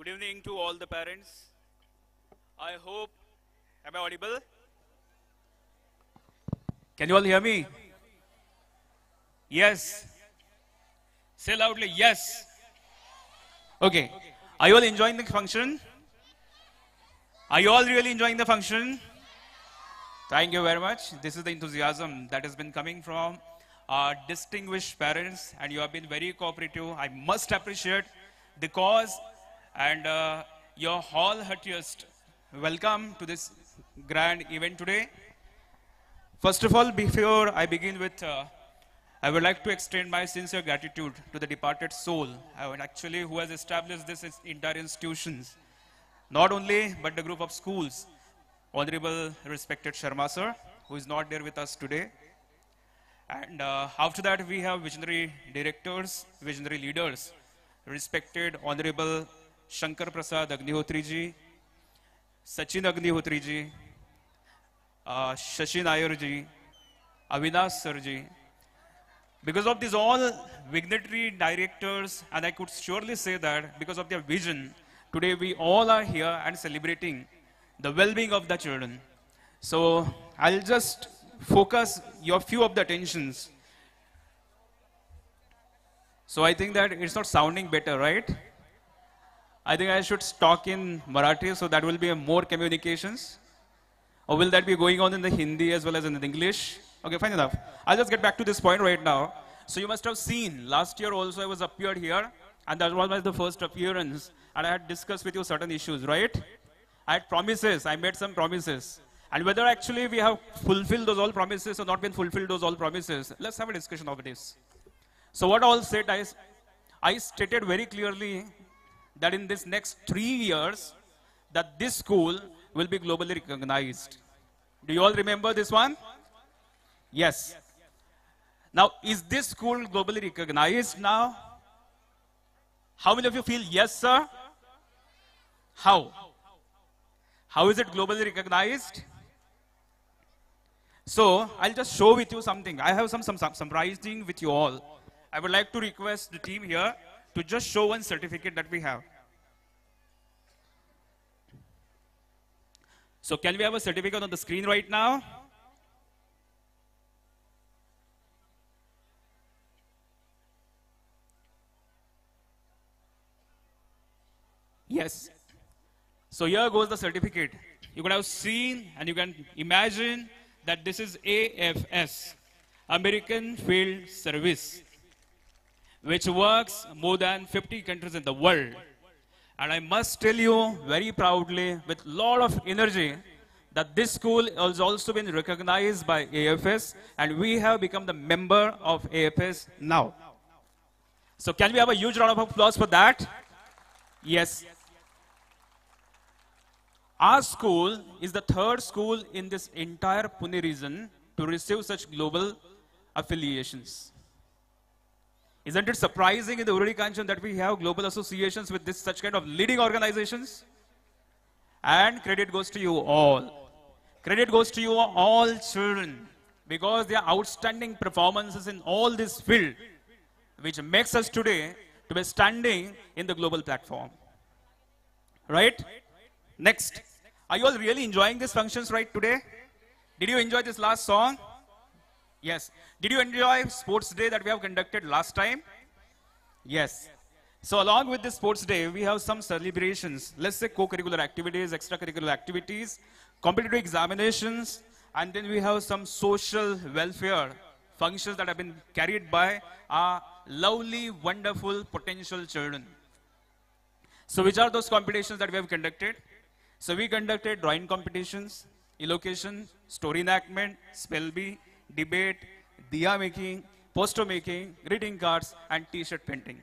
Good evening to all the parents. I hope, am I audible? Can you all hear me? Yes. Say loudly, yes. Okay. Are you all enjoying the function? Are you all really enjoying the function? Thank you very much. This is the enthusiasm that has been coming from our distinguished parents, and you have been very cooperative. I must appreciate the cause and your wholeheartedest welcome to this grand event today. First of all, before I begin with, I would like to extend my sincere gratitude to the departed soul, actually who has established this entire institutions. Not only, but the group of schools, Honorable respected Sharma sir, who is not there with us today. And after that, we have visionary directors, visionary leaders, respected Honorable Shankar Prasad Agnihotri ji, Sachin Agnihotri ji, Shashi Nair ji, Avinash sir ji. Because of these all dignitary directors, and I could surely say that because of their vision, today we all are here and celebrating the well-being of the children. So I'll just focus your few of the attentions. So I think that it's not sounding better, right? I think I should talk in Marathi, so that will be more communications. Or will that be going on in the Hindi as well as in the English? Okay, fine enough. I'll just get back to this point right now. So you must have seen, last year also I was appeared here, and that was the first appearance, and I had discussed with you certain issues, right? I had promises, I made some promises. And whether actually we have fulfilled those all promises or not been fulfilled those all promises, let's have a discussion of this. So what all said, I stated very clearly that in this next 3 years, that this school will be globally recognized. Do you all remember this one? Yes. Now, is this school globally recognized now? How many of you feel yes, sir? How? How is it globally recognized? So, I'll just show with you something. I have some surprising with you all. I would like to request the team here to just show one certificate that we have. So, can we have a certificate on the screen right now? Yes. So here goes the certificate. You could have seen and you can imagine that this is AFS, American Field Service, which works more than 50 countries in the world. And I must tell you very proudly, with a lot of energy, that this school has also been recognized by AFS, and we have become the member of AFS now. So can we have a huge round of applause for that? Yes. Our school is the third school in this entire Pune region to receive such global affiliations. Isn't it surprising in the Urudi Kanchan that we have global associations with such kind of leading organizations? And credit goes to you all. Credit goes to you all children, because their outstanding performances in all this field, which makes us today to be standing in the global platform. Right? Next. Are you all really enjoying these functions right today? Did you enjoy this last song? Yes. Did you enjoy sports day that we have conducted last time? Yes. So along with this sports day, we have some celebrations. Let's say co-curricular activities, extracurricular activities, competitive examinations, and then we have some social welfare functions that have been carried by our lovely, wonderful, potential children. So which are those competitions that we have conducted? So we conducted drawing competitions, elocution, story enactment, spell bee, debate, diya making, poster making, greeting cards, and t-shirt painting,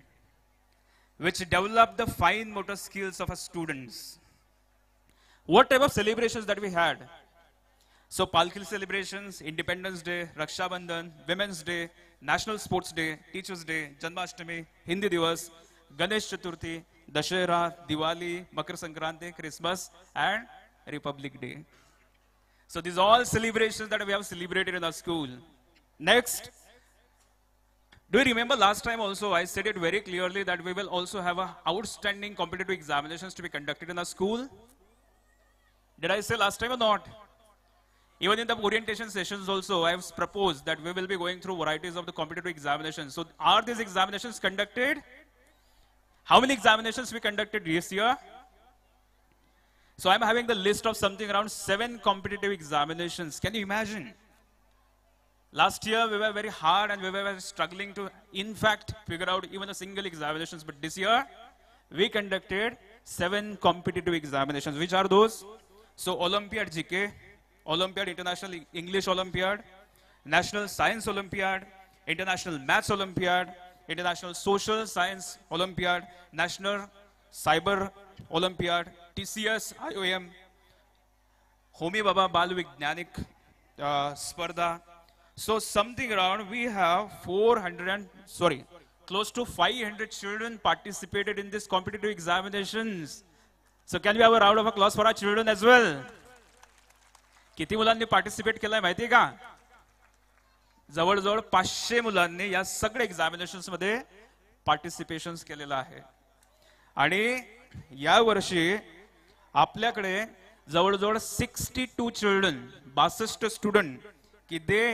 which developed the fine motor skills of our students. What type of celebrations that we had? So Palki celebrations, Independence Day, Raksha Bandhan, Women's Day, National Sports Day, Teachers Day, Janmashtami, Hindi Divas, Ganesh Chaturthi, Dashera, Diwali, Makar Sankranti, Christmas, and Republic Day. So these are all celebrations that we have celebrated in our school. Next, Do you remember last time also I said it very clearly that we will also have a outstanding competitive examinations to be conducted in our school? Did I say last time or not? Even in the orientation sessions also, I have proposed that we will be going through varieties of the competitive examinations. So are these examinations conducted? How many examinations we conducted this year? So I'm having the list of something around 7 competitive examinations. Can you imagine? Last year we were very hard and we were struggling to, in fact, figure out even a single examinations. But this year we conducted 7 competitive examinations. Which are those? So Olympiad GK, Olympiad International English Olympiad, National Science Olympiad, International Maths Olympiad, International Social Science Olympiad, National Cyber Olympiad, TCS IOM, Homi Baba Bal Vigyanik Sparda. So something around we have close to 500 children participated in this competitive examinations. So can we have a round of applause for our children as well? किती मुलांनी participate केलाय माहितीये का? जवळजवळ 500 मुलांनी या सगळ्या examinations मध्ये पार्टिसिपेशन केलेलं आहे. आणि या वर्षी आपल्याकडे जवळजवळ 62 चिल्ड्रन, 62 स्टुडंट की दे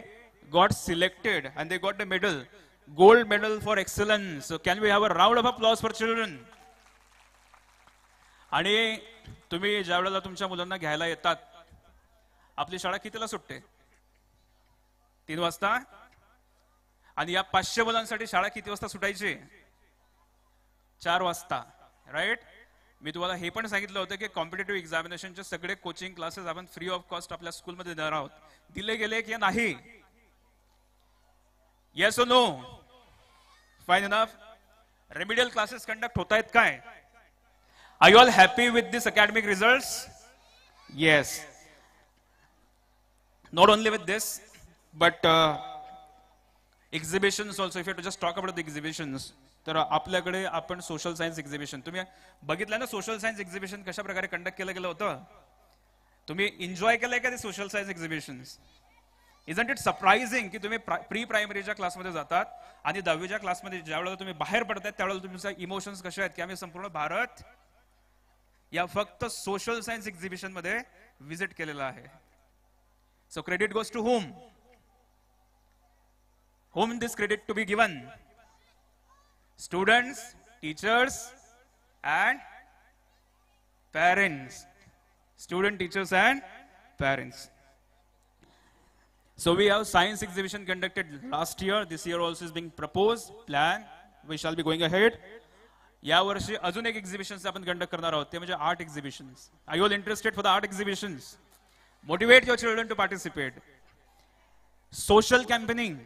got selected and they got the medal, gold medal for excellence. So can we have a round of applause for children? आणि तुम्ही ज्या वेळेला तुमच्या मुलांना घ्यायला येतात, आपली शाळा कितीला सुटते? 3 वाजता. आणि या 500 मुलांसाठी शाळा किती वाजता सुटायची? 4 वाजता, राईट? मी तुम्हाला हे पण सांगितलं होतं की कॉम्पिटेटिव्ह एक्झामिनेशनचे सगळे कोचिंग क्लासेस आपण फ्री ऑफ कॉस्ट आपल्या स्कूलमध्ये देणार आहोत. दिले गेले की नाही? येस और no? Fine enough. Remedial classes conduct होत आहेत काय? Are you all happy with this academic results? Yes. Not only with this, but exhibitions also. If you have to just talk about the exhibitions, तर आपल्याकडे आपण social science exhibition, तुम्ही बघितलं ना social science exhibition कशा प्रकारे conduct केलं गेलं होतं? तुम्ही एन्जॉय केलंय का ते social science exhibitions? Isn't it surprising की तुम्ही प्री प्रायमरीच्या क्लासमध्ये जातात आणि 10वीच्या क्लासमध्ये ज्यावेळेला तुम्ही बाहेर पडताय त्यावेळेला तुमचे इमोशन्स कसे आहेत की आम्ही संपूर्ण भारत या फक्त सोशल सायन्स एक्झिबिशन मध्ये व्हिजिट केलेलं आहे. So credit goes to whom? Whom this credit to be given? Students, teachers, and parents. Student, teachers, and parents. So we have science exhibition conducted last year. This year also is being proposed, plan. We shall be going ahead. या वर्षी अजून एक exhibitions आपण conduct करणार आहोत, ते म्हणजे art exhibitions. Are you all interested for the art exhibitions? Motivate your children to participate. Social campaigning.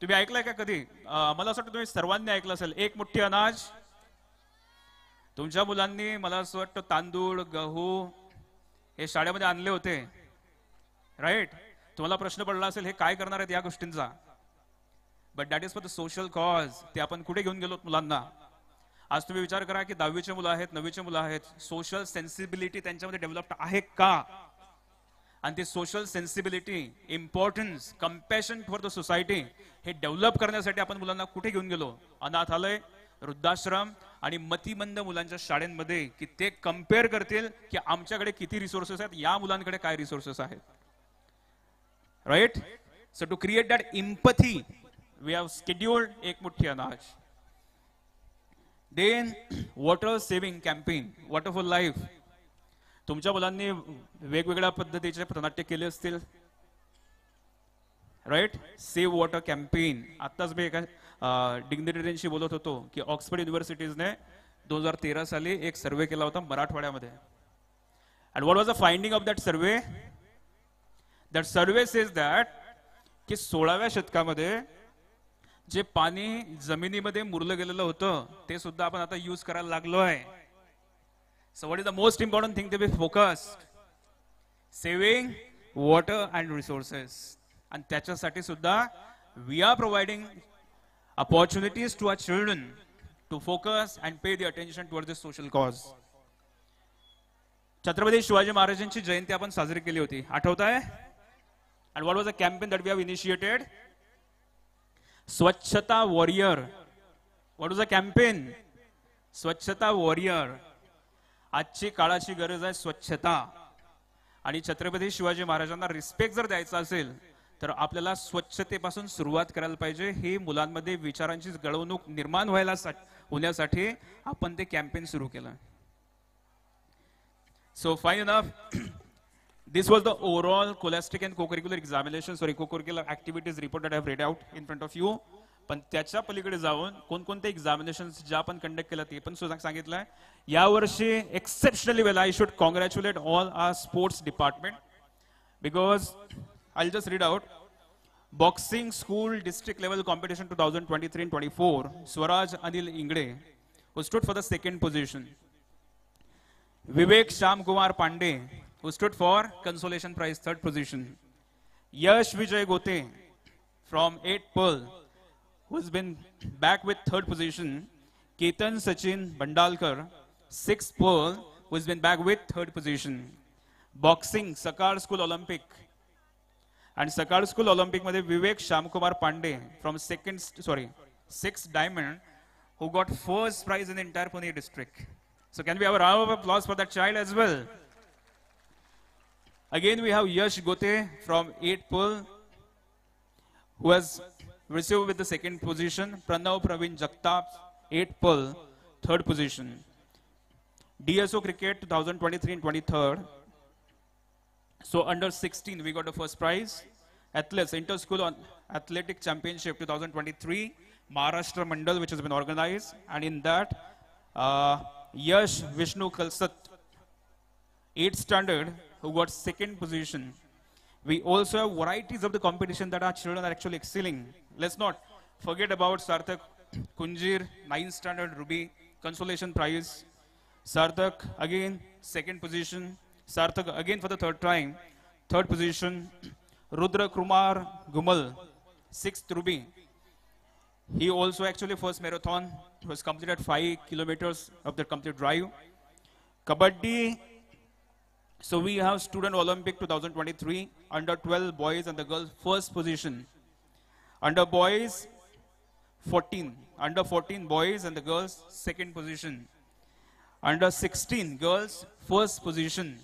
तुम्ही ऐकलंय का कधी? मला असं वाटतं तुम्ही सर्वांनी ऐकलं असेल. एक मुठ्ठी अनाज. तुमच्या मुलांनी मला असं वाटतं तांदूळ, गहू हे शाळेमध्ये आणले होते, राईट? तुम्हाला प्रश्न पडला असेल हे काय करणार आहेत या गोष्टींचा. But that is for the social cause. ते आपण कुठे घेऊन गेलो मुलांना? आज तुम्ही विचार करा की 10वीचे मुलं आहेत, 9वीचे मुलं आहेत, सोशल सेन्सिबिलिटी त्यांच्यामध्ये डेव्हलप आहे का? आणि ती social sensibility, importance, compassion for the society हे डेव्हलप करण्यासाठी आपण मुलांना कुठे घेऊन गेलो? अनाथालय, वृद्धाश्रम आणि मतिमंद मुलांच्या शाळेमध्ये, की ते कम्पेअर करतील की आमच्याकडे किती रिसोर्सेस आहेत, या मुलांकडे काय रिसोर्सेस आहेत, right? So to create that empathy we have scheduled एक मुठ्ठी अनाज. Then water saving campaign, water for life. तुमच्या मुलांनी वेगवेगळ्या पद्धतीचे पथनाट्य केले असतील, राईट? Save water campaign. आताच मी एका डिग्निटरीशी बोलत होतो की ऑक्सफर्ड युनिव्हर्सिटीजने 2013 साली एक सर्वे केला होता मराठवाड्यामध्ये. And what was the finding of that survey? That survey says that की 16व्या शतकामध्ये जे पाणी जमिनीमध्ये मुरलं गेलेलं होतं ते सुद्धा आपण आता यूज करायला लागलोय. So what is the most important thing to be focused? Saving water and resources. And त्याच्यासाठी सुद्धा we are providing opportunities to our children to focus and pay the attention towards this social cause. Chhatrapati Shivaji महाराजांची जयंती आपण साजरी केली होती, आठवत आहे? And what was the campaign that we have initiated? Swachhata Warrior. What was the campaign? स्वच्छता warrior. आजची काळाची गरज आहे स्वच्छता. आणि छत्रपती शिवाजी महाराजांना रिस्पेक्ट जर द्यायचा असेल तर आपल्याला स्वच्छतेपासून सुरुवात करायला पाहिजे. हे मुलांमध्ये विचारांची गळवणूक निर्माण होण्यासाठी आपण ते कॅम्पेन सुरू केलं. So fine enough. This was the overall scholastic and co-curricular examinations or co-curricular activities report that I have read out in front of you. पण त्याच्या पलीकडे जाऊन कोणकोणते एक्झामिनेशन्स ज्या आपण कंडक्ट केल्या ते पण सांगितलंय. यावर्षी exceptionally well I should congratulate all our sports department because I just read out. Boxing school district level competition 2023 and 24. Swaraj Anil Ingde who stood for the second position. Vivek Shamkumar Pandey who stood for consolation prize, third position. Yash Vijay Gote from 8 Pearl who's been back with third position. Ketan Sachin Bandalkar, 6 Pearl, who's been back with third position. Boxing Sakar School Olympic. And Sakar School Olympic madhe Vivek Shamkumar Pandey from 6 Diamond who got first prize in the entire Pune district. So can we have a round of applause for that child as well? Again we have Yash Gote from 8 Pearl who has received with the second position. Pranav Praveen Jagtap, 8 Pearl, third position. DSO Cricket 2023 and 23rd. So under 16 we got the first prize. Athletes Inter-School Athletic Championship 2023, Maharashtra Mandal, which has been organized, and in that Yash Vishnu Kalsat, 8th standard, who got second position. We also have varieties of the competition that our children are actually excelling. Let's not forget about Sarthak Kunjir, 9th standard, Ruby, consolation prize. Sarthak again, second position. Sarthak again for the third time, third position. Rudra Kumar Gumal, 6th Ruby. He also actually first marathon was completed 5 kilometers of the complete drive. Kabaddi. So we have Student Olympic 2023, under 12 boys and the girls first position. Under boys 14, under 14 boys and the girls second position. Under 16 girls first position.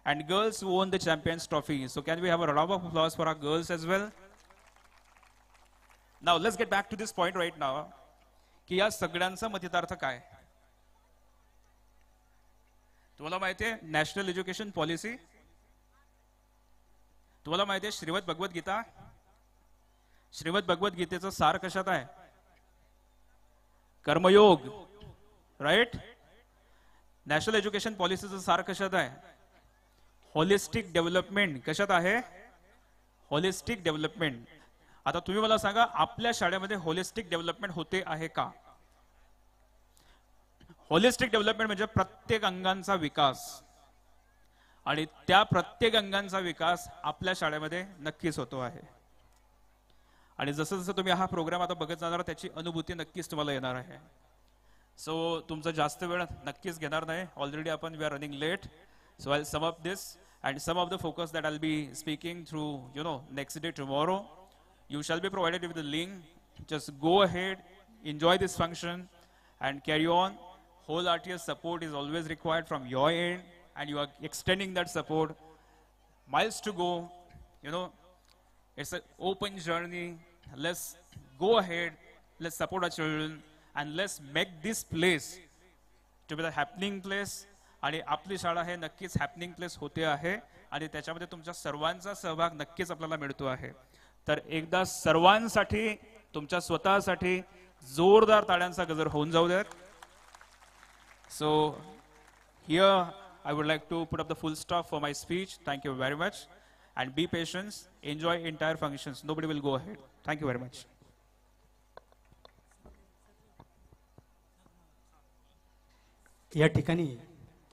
And girls who won the champions trophy. So can we have a round of applause for our girls as well? Now let's get back to this point right now. की या सगळ्यांचा मतितार्थ काय? तुम्हाला माहिती आहे national education policy. तुम्हाला माहिती आहे श्रीमद भगवत गीता. श्रीमद भगवत गीतेचं सार कशात आहे? कर्मयोग. राईट. नॅशनल एज्युकेशन पॉलिसीचं सार कशात आहे? Holistic development. कशात आहे? Holistic development. आता तुम्ही मला सांगा आपल्या शाळेमध्ये होलिस्टिक डेव्हलपमेंट होते आहे का? होलिस्टिक डेव्हलपमेंट म्हणजे प्रत्येक अंगांचा विकास. आणि त्या प्रत्येक अंगांचा विकास आपल्या शाळेमध्ये नक्कीच होतो आहे. आणि जसं जसं तुम्ही हा प्रोग्राम आता बघत जाणार त्याची अनुभूती नक्कीच तुम्हाला येणार आहे. सो तुमचा जास्त वेळ नक्कीच घेणार नाही. ऑलरेडी आपण we are running late. So I sum up this and some of the focus that I be speaking through next day tomorrow. You shall be provided with the link. Just go ahead, enjoy this function and carry on. Whole RTS support is always required from your end and you are extending that support. Miles to go, it's an open journey. Let's go ahead, let's support our children and let's make this place to be the happening place. आणि आपली शाळा हे नक्कीच happening place होते आहे आणि त्याच्यामध्ये तुमच्या सर्वांचा सहभाग नक्कीच आपल्याला मिळतो आहे. तर एकदा सर्वांसाठी तुमच्या स्वतःसाठी जोरदार टाळ्यांचा गजर होऊन जाऊ द्यात. So here I would like to put up the full stop for my speech. Thank you very much and be patience. Enjoy entire functions. Nobody will go ahead. Thank you very much. या ठिकाणी